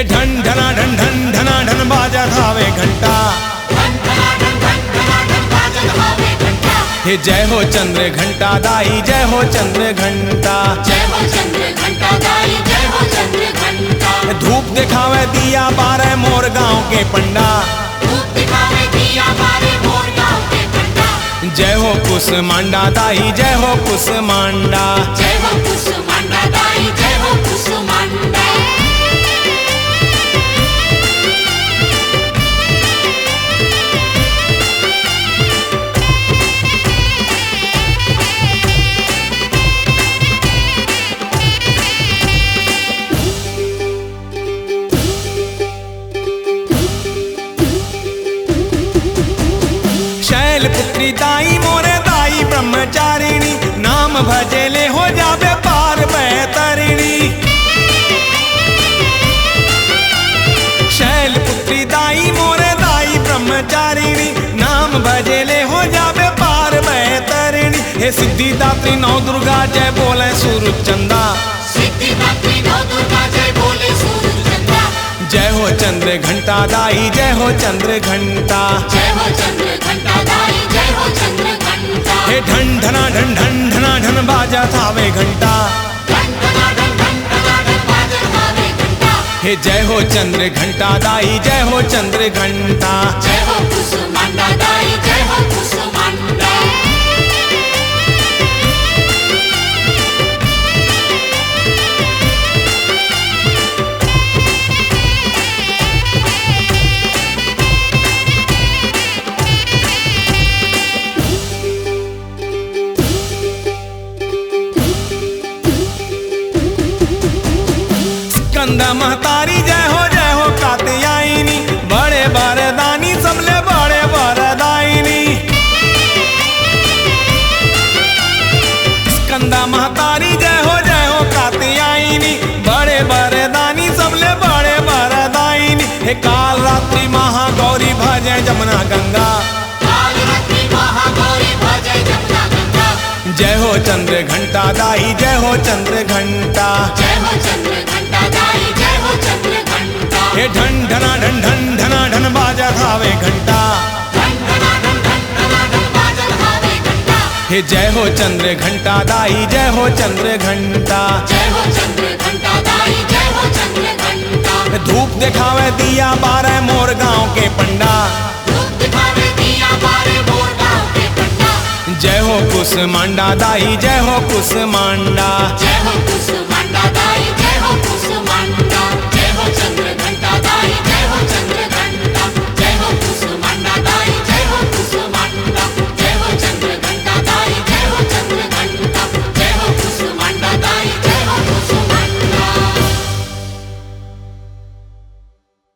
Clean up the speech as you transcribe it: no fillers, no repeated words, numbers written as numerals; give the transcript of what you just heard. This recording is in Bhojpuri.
हे ढन ढना ढन ढन ढना ढन बाजा थावे घंटा, हे जय हो चंद्र घंटा दाई, जय हो चंद्र घंटा, जय हो चंद्र घंटा दाई, जय हो चंद्र घंटा। धूप दिखावे दिया बारे मोर गांव के पंडा, धूप दिखावे दिया बारे मोर गांव के पंडा। जय हो कुसमांडा दाई, जय हो कुसमांडा, जय हो कुसमांडा दाई, जय हो कुसमांडा। पुत्री दाई मोरे दाई ब्रह्मचारिणी, नाम भजेले हो जावे पार बैतरिणी। शैल पुत्री दाई मोरे दाई ब्रह्मचारिणी, नाम भजेले हो जावे पार बैतरिणी। हे सिद्धिदात्री नौ दुर्गा जय बोले सूरज चंदा, सिद्धिदात्री नौ दुर्गा जय बोले सूरज चंदा। जय हो चंद्र घंटा दाई, जय हो चंद्र घंटा, जय हो चंद्र घंटा दाई, जय हो चंद्र घंटा। हे ढन ढना ढन ढन ढना ढन बाजा थावे घंटा, ढन ढना ढन ढन ढना ढन बाजा थावे घंटा। हे जय हो चंद्र घंटा दाई, जय हो चंद्र घंटा, जय हो कुसमांडा दाई, जय हो कुसमांडा। स्कंदा महतारी जय हो कात्यायनी, बड़े वरदानी सबले बड़े वरदायिनी। स्कंदा महतारी जय हो कात्यायनी, बड़े वरदानी सबले बड़े वरदायिनी। हे काल रात्रि महागौरी भजे जमुना गंगा, काल रात्रि महागौरी भजे जमुना गंगा। जय हो चंद्र घंटा दाई, जय हो चंद्र घंटा, जय हो चंद्र घंटा दाई, जय हो चंद्र घंटा। हे ढन ढना ढन ढन ढना ढन बाजा थावे घंटा, ढन ढना ढन ढन ढना ढन बाजा थावे घंटा। हे जय हो चंद्र घंटा दाई, जय हो चंद्र घंटा, जय हो चंद्र घंटा दाई, जय हो चंद्र घंटा। धूप दिखावे दिया बारे मोर गांव के पंडा, धूप दिखावे दिया बारे मोर गांव के पंडा। जय हो कुसमांडा दाई, जय हो कुसमांडा, जय हो कुसमांडा।